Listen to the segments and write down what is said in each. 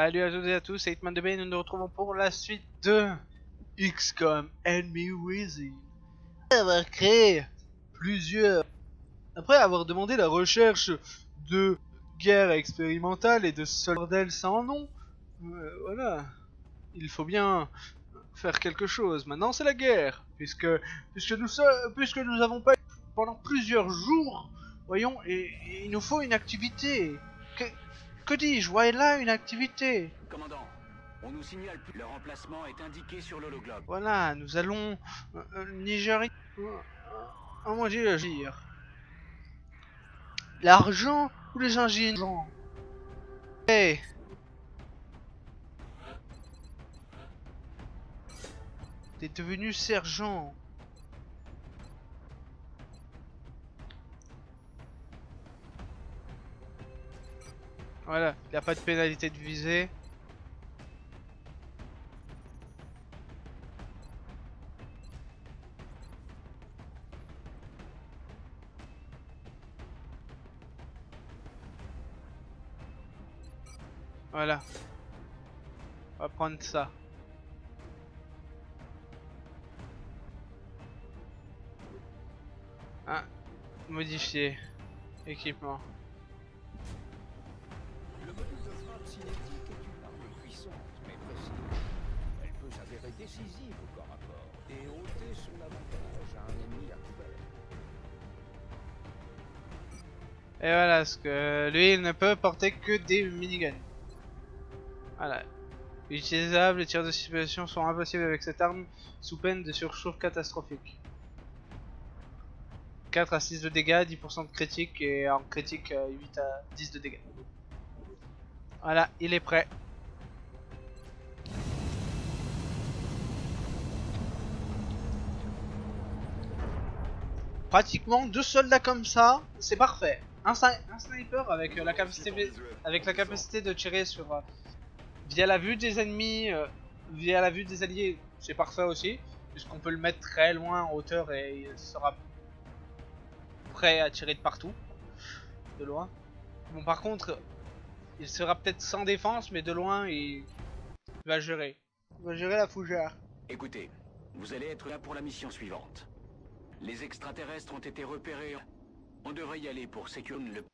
Salut à toutes et à tous, c'est Hitman 2B et nous nous retrouvons pour la suite de XCOM Enemy Within. Après avoir créé plusieurs... Après avoir demandé la recherche de guerre expérimentale et de soldats sans nom, voilà, il faut bien faire quelque chose. Maintenant c'est la guerre, puisque nous avons pas pendant plusieurs jours, voyons, et il nous faut une activité. Que dis-je? Voilà une activité. Commandant, on nous signale que leur emplacement est indiqué sur l'hologlobe. Voilà, nous allons Nigeria. Oh mon dieu, agir. L'argent ou les ingénieurs? Hey. T'es devenu sergent. Voilà, il n'y a pas de pénalité de visée. Voilà. On va prendre ça. Ah, modifier. Équipement. Le module de frappe cinétique est une arme puissante, mais précise. Elle peut s'avérer décisive au corps à corps et ôter son avantage à un ennemi à couvert. Et voilà, ce que lui il ne peut porter que des miniguns. Voilà. Utilisables, les tirs de situation sont impossibles avec cette arme sous peine de surchauffe catastrophique. 4 à 6 de dégâts, 10% de critique et en critique 8 à 10 de dégâts. Voilà, il est prêt. Pratiquement 2 soldats comme ça, c'est parfait. Un sniper avec la capacité de tirer sur via la vue des ennemis, via la vue des alliés, c'est parfait aussi, puisqu'on peut le mettre très loin en hauteur et il sera prêt à tirer de partout, de loin. Bon, par contre, il sera peut-être sans défense, mais de loin il va gérer. Il va gérer la fougère. Écoutez, vous allez être là pour la mission suivante. Les extraterrestres ont été repérés. On devrait y aller pour sécuriser le...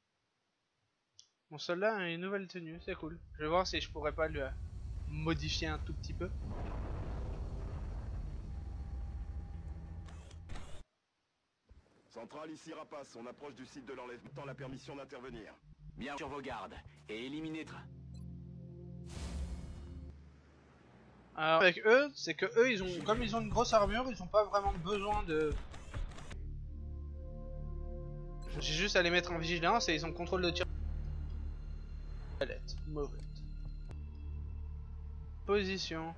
Mon soldat a une nouvelle tenue, c'est cool. Je vais voir si je pourrais pas le modifier un tout petit peu. Centrale ici Rapace, on approche du site de l'enlèvement, la permission d'intervenir. Bien sur vos gardes et éliminez... Alors avec eux, c'est que eux, ils ont, comme ils ont une grosse armure, ils ont pas vraiment besoin de... J'ai juste à les mettre en vigilance et ils ont le contrôle de tir. Mauvais. Position.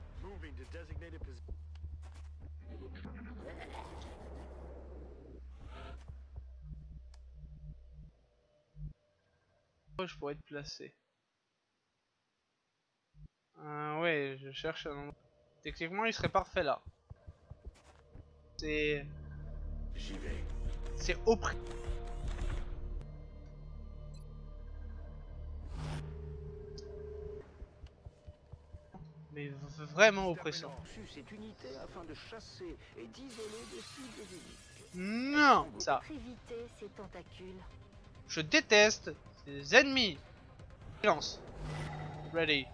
Je pourrais être placé. Ouais, je cherche un endroit. Techniquement, il serait parfait là. C'est... J'y vais. C'est au prix. Mais vraiment oppressant. Cette unité afin de chasser et d'isoler des cibles uniques. Non, ça. Éviter ces tentacules. Je déteste ces ennemis. Silence. Ready.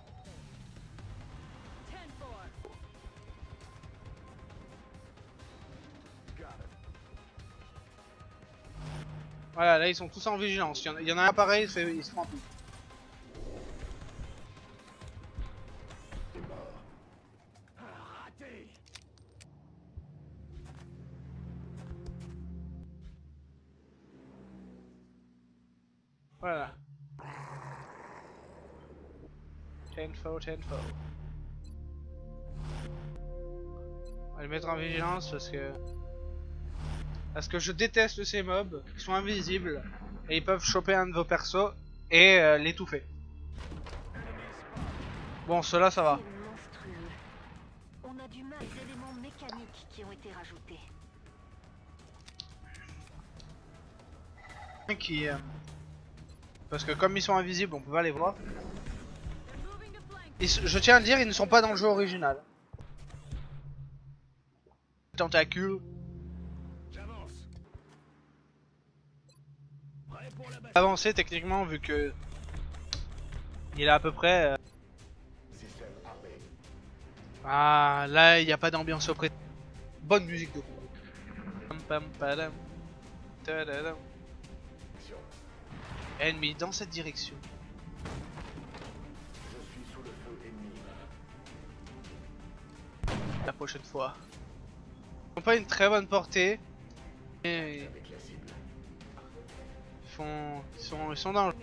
Voilà, là ils sont tous en vigilance. Il y en a un pareil, il se prend tout. T'es mort. Raté. Voilà. Tenfo. On va les mettre en vigilance parce que je déteste ces mobs. Ils sont invisibles et ils peuvent choper un de vos persos et l'étouffer. Bon, cela ça va. C'est monstrueux. On a du mal aux éléments mécaniques qui ont été rajoutés. Parce que comme ils sont invisibles, on peut pas les voir. Je tiens à le dire, ils ne sont pas dans le jeu original. Tentacule. J'avance. Prêt pour la bataille. Avancé techniquement vu que il est à peu près. Système armé. Ah là il n'y a pas d'ambiance auprès. Bonne musique de combat. Pam, pam, padam. Tadadam. Action. Ennemi dans cette direction. Je suis sous le feu ennemi. La prochaine fois. Ils n'ont pas une très bonne portée. Et Avec la cible. ils sont dans le.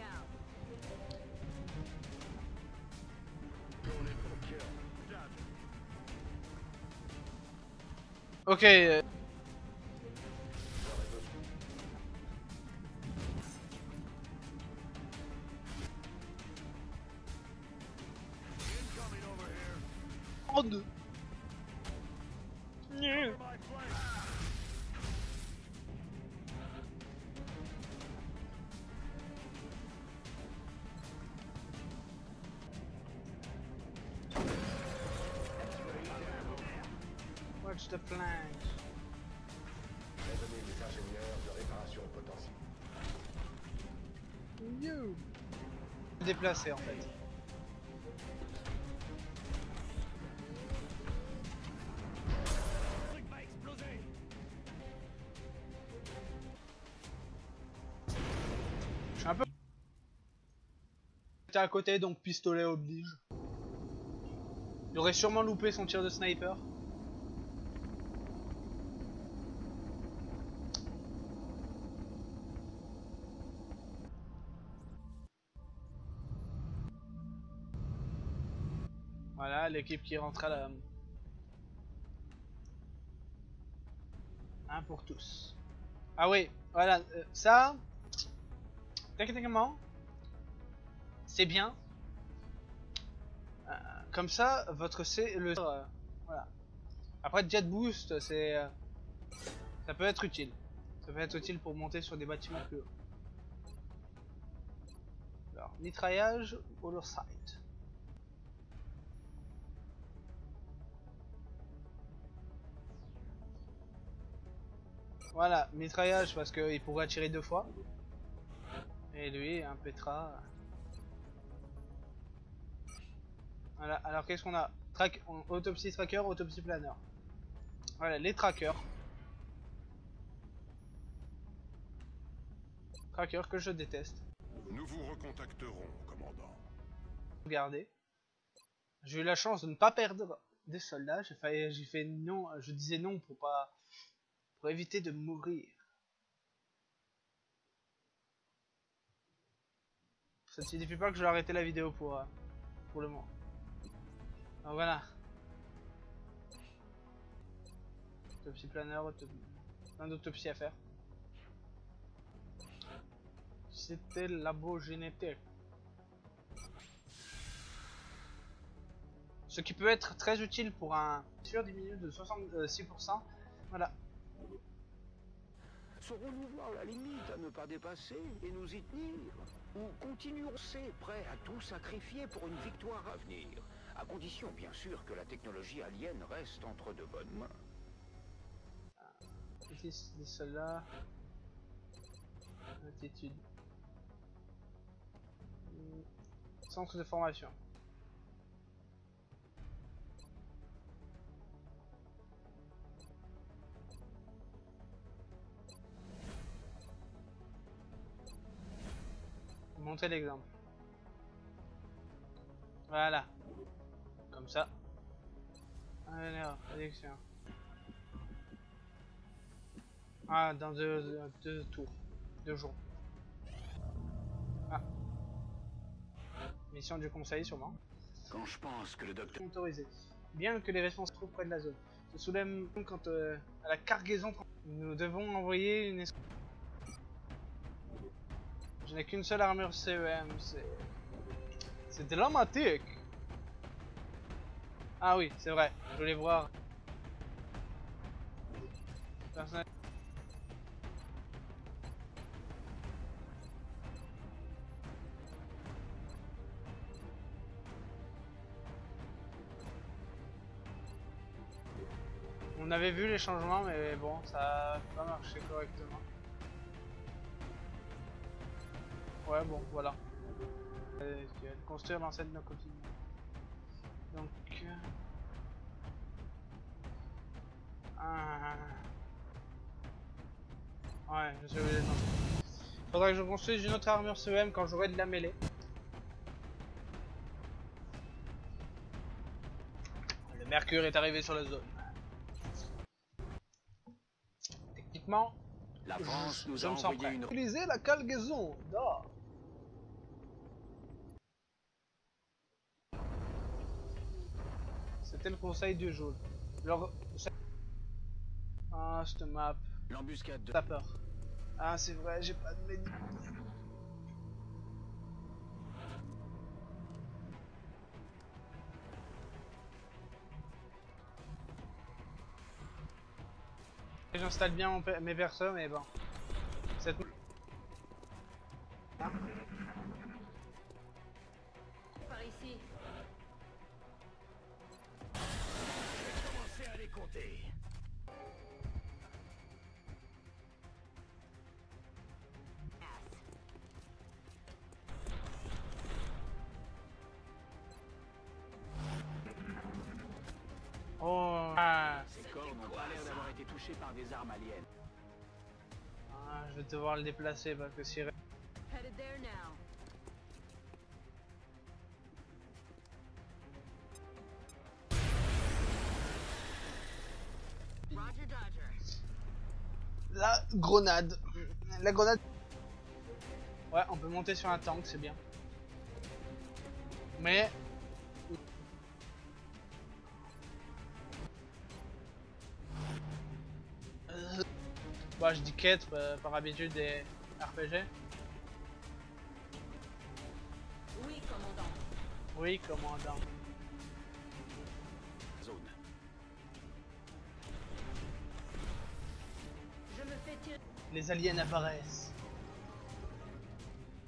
Ok. En deux. Watch the flanks. Prévenez les ingénieurs de réparation potentielle. You. Déplacer en fait. Le truc va exploser. Je suis un peu. J'étais à côté donc pistolet oblige. Il aurait sûrement loupé son tir de sniper. Voilà l'équipe qui rentre à la. Un pour tous. Ah oui, voilà, ça. Techniquement, c'est bien. Comme ça, votre C, le voilà. Après jet boost, c'est ça peut être utile. Ça peut être utile pour monter sur des bâtiments plus hauts. Alors, mitraillage ou hollow sight. Voilà, mitraillage parce qu'il pourrait tirer 2 fois. Et lui, un Petra. Voilà, alors qu'est-ce qu'on a? Autopsie tracker, autopsie planner. Voilà, les trackers. Trackers que je déteste. Nous vous recontacterons, commandant. Regardez. J'ai eu la chance de ne pas perdre des soldats. J'ai fait non, je disais non pour éviter de mourir. Ça ne signifie pas que je vais arrêter la vidéo pour le moment. Donc voilà. Autopsie planner, plein d'autopsies à faire. C'était le labo génétique. Ce qui peut être très utile pour un sur diminue de 66%. Voilà. Saurons-nous voir la limite à ne pas dépasser et nous y tenir? Ou continuerons-nous prêts à tout sacrifier pour une victoire à venir? À condition, bien sûr, que la technologie alien reste entre de bonnes mains. Utilise des soldats. Attitude. Centre de formation. Montrer l'exemple. Voilà. Comme ça. Allez, sélection. Ah, dans deux tours. 2 jours. Ah. Mission du conseil, sûrement. Quand je pense que le docteur... Autorisé. Bien que les responsables se trouvent près de la zone. Se soulève quant à la cargaison. Nous devons envoyer une escouade. Je n'ai qu'une seule armure CEM, c'est dramatique. Ah oui, c'est vrai, je voulais voir. Personnel. On avait vu les changements, mais bon, ça a pas marché correctement. Ouais, bon, voilà. Construire l'enceinte d'un quotidien. Donc... Ouais, je suis obligé de lancer. Faudra que je construise une autre armure CEM quand j'aurai de la mêlée. Le mercure est arrivé sur la zone. Techniquement, La France nous je a me sens envoyé prêt. une... Utiliser la cargaison d'or. C'était le conseil du jour. Genre... Ah, cette map. L'embuscade de... T'as peur. Ah, c'est vrai, j'ai pas de médic. J'installe bien mes persos, mais bon. Cette... Par ici. Commencez à les compter. Oh, ah. Ces corps n'ont pas l'air d'avoir été touchés par des armes aliens. Ah, je vais devoir le déplacer parce que si... Headed there now. Roger Dodger. La grenade. La grenade. Ouais, on peut monter sur un tank, c'est bien. Mais... Bah, je dis quête par habitude des RPG. Oui, commandant. Oui, commandant. Zone. Je me fais tirer. Les aliens apparaissent.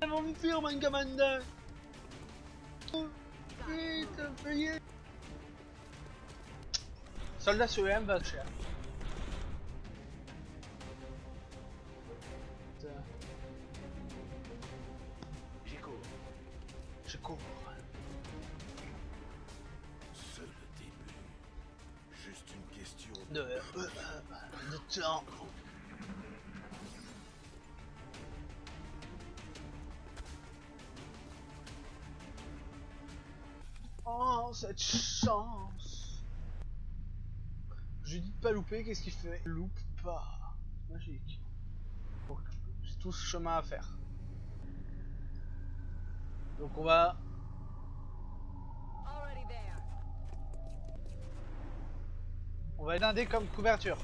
Ils vont me fuir, mon commandant. Oh, vite, veuillez. Soldat CEM va cher. J'y cours. Je cours. C'est le début. Juste une question De temps. Oh, cette chance. Je lui dis de pas louper, qu'est-ce qu'il fait? Loupe pas. Magique. Donc, j'ai tout ce chemin à faire. Donc on va... Already there. On va blinder comme couverture.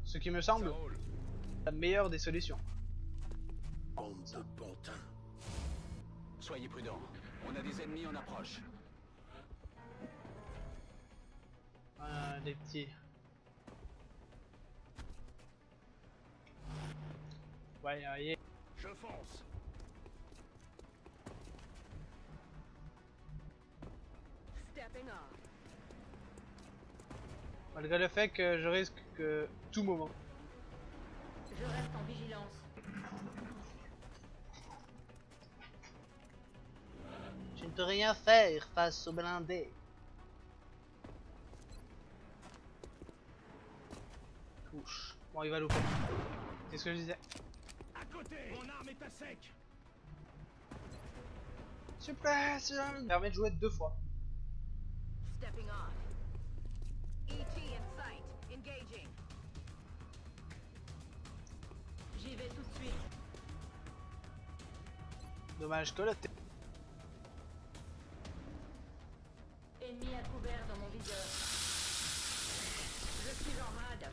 Ce qui me semble la meilleure des solutions. bande de pantins. Soyez prudents. On a des ennemis en approche. Des petits. Ouais, yeah. Je fonce. Stepping off. Malgré le fait que je risque que tout moment. Je reste en vigilance. Tu ne peux rien faire face au blindé. Touche. Bon, il va louper. Qu'est-ce que je disais? À côté. Mon arme est à sec. Super, ça me permet de jouer 2 fois. Stepping off. ET in sight. Engaging. J'y vais tout de suite. Dommage que là, Ennemi à couvert dans mon viseur. Je suis en rade.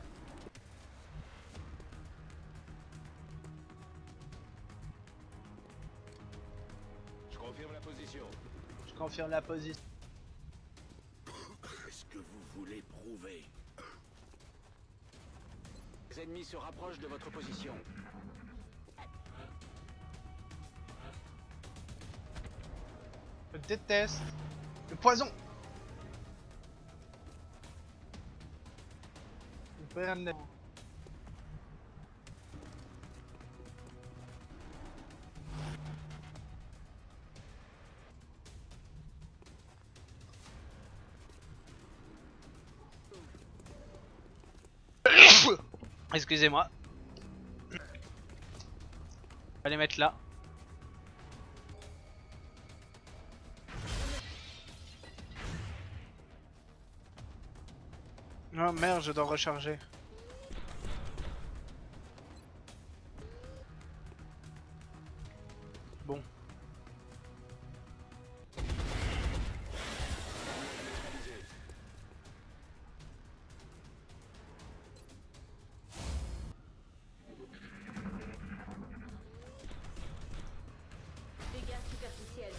Je confirme la position. je confirme la position. Qu'est-ce que vous voulez prouver? Les ennemis se rapprochent de votre position. Je déteste Le poison. On peut ramener. Excusez-moi. On va les mettre là. Oh merde, je dois recharger. Bon. Dégâts superficiels.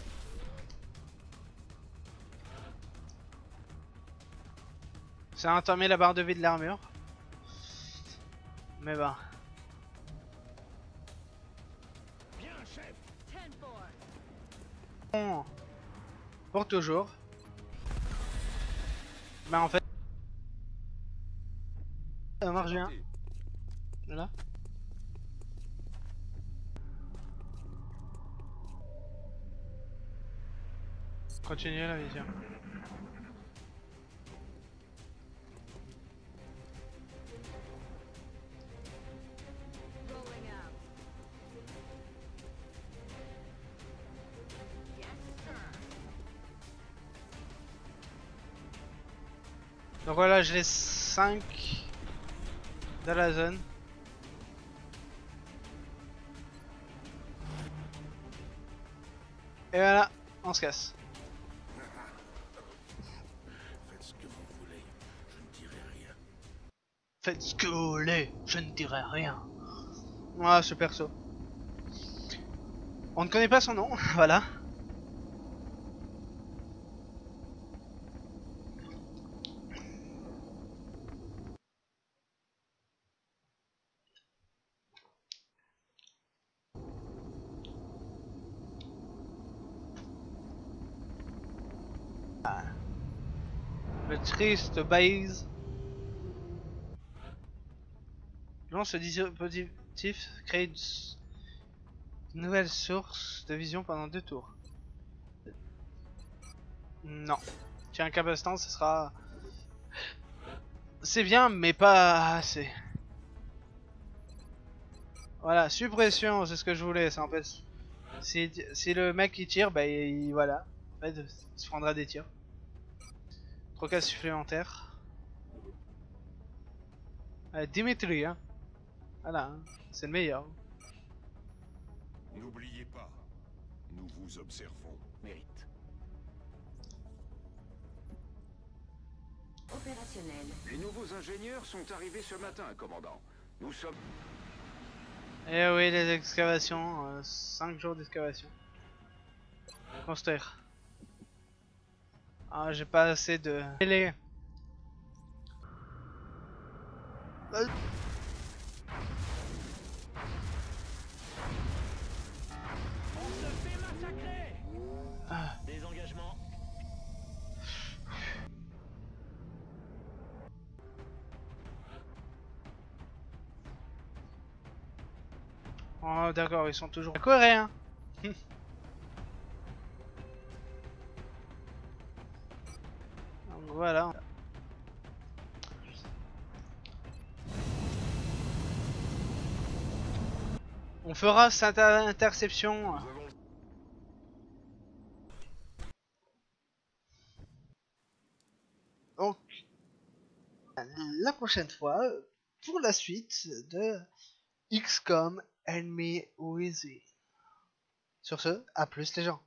Ça a entamé la barre de vie de l'armure. Mais bah. Bien, chef. Bon. Pour toujours. Bah en fait. Ça marche bien. Voilà. Continuez la vision. Rolling out. Yes, sir. Donc voilà, je laisse 5 dans la zone. Et voilà, on se casse. Faites ce que vous voulez, je ne dirai rien. Faites ce que vous voulez, je ne dirai rien. Ah, ce perso. On ne connaît pas son nom, voilà. Le triste base. Lance le dispositif crée une nouvelle source de vision pendant 2 tours. Non. Tiens, un capacitance, ce sera... C'est bien, mais pas assez. Voilà, suppression, c'est ce que je voulais. Ça empêche... Si le mec il tire, bah voilà. En fait, il se prendra des tirs. 3 cases supplémentaires. Dimitri, hein. Voilà, hein. C'est le meilleur. N'oubliez pas, nous vous observons. Mérite. Opérationnel. Les nouveaux ingénieurs sont arrivés ce matin, commandant. Nous sommes... Eh oui, les excavations. 5 jours d'excavation. Construire. Ah, j'ai pas assez de... Télé. Désengagement. Oh d'accord, ils sont toujours coréens. Donc voilà. On fera cette interception. Nous avons Donc la prochaine fois pour la suite de XCOM Enemy Within. Sur ce, à plus les gens.